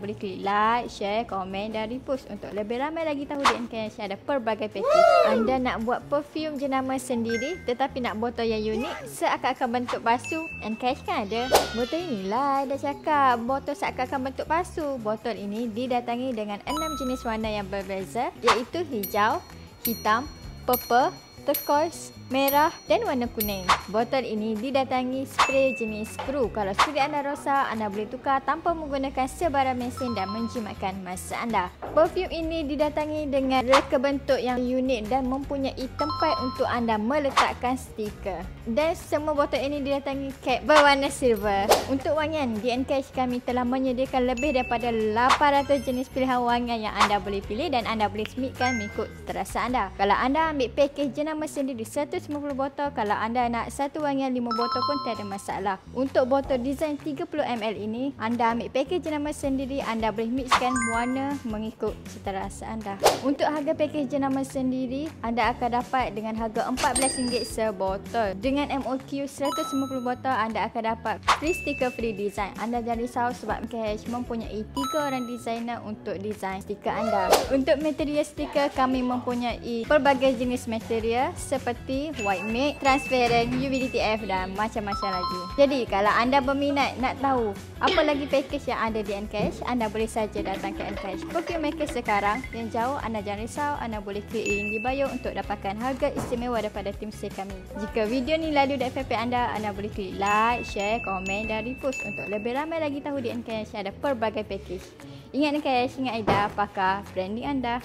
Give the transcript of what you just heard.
boleh klik like, share, komen dan repost untuk lebih ramai lagi tahu di Encash ada pelbagai package. Anda nak buat perfume jenama sendiri tetapi nak botol yang unik seakan-akan bentuk palsu, Encash kan ada. Botol inilah dah cakap, botol seakan-akan bentuk palsu. Botol ini didatangi dengan 6 jenis warna yang berbeza iaitu hijau, hitam, purple, turquoise, merah dan warna kuning. Botol ini didatangi spray jenis skru. Kalau skru anda rosak, anda boleh tukar tanpa menggunakan sebarang mesin dan menjimatkan masa anda. Perfume ini didatangi dengan reka bentuk yang unik dan mempunyai tempat untuk anda meletakkan stiker. Dan semua botol ini didatangi cap berwarna silver. Untuk wangian, di Encash kami telah menyediakan lebih daripada 800 jenis pilihan wangian yang anda boleh pilih dan anda boleh smikkan mengikut terasa anda. Kalau anda ambil package jenama sendiri 150 botol, kalau anda nak satu wangian 5 botol pun tiada masalah. Untuk botol design 30ml ini, anda ambil package jenama sendiri, anda boleh mixkan warna mengikut seterasa anda. Untuk harga package jenama sendiri, anda akan dapat dengan harga RM14 sebotol. Dengan MOQ 150 botol, anda akan dapat free stiker free design. Anda jangan risau sebab Encash mempunyai 3 orang designer untuk design stiker anda. Untuk material stiker, kami mempunyai pelbagai jenis material seperti white matte, transparent, UV-DTF dan macam-macam lagi. Jadi kalau anda berminat nak tahu apa lagi package yang ada di Encash, anda boleh saja datang ke Encash Perfume Maker sekarang. Yang jauh, anda jangan risau, anda boleh klik link di bio untuk dapatkan harga istimewa daripada tim sale kami. Jika video ni lalu di FYP anda boleh klik like, share, komen dan repost untuk lebih ramai lagi tahu di Encash ada pelbagai package. Ingat Encash, ingat Aida, pakar branding anda.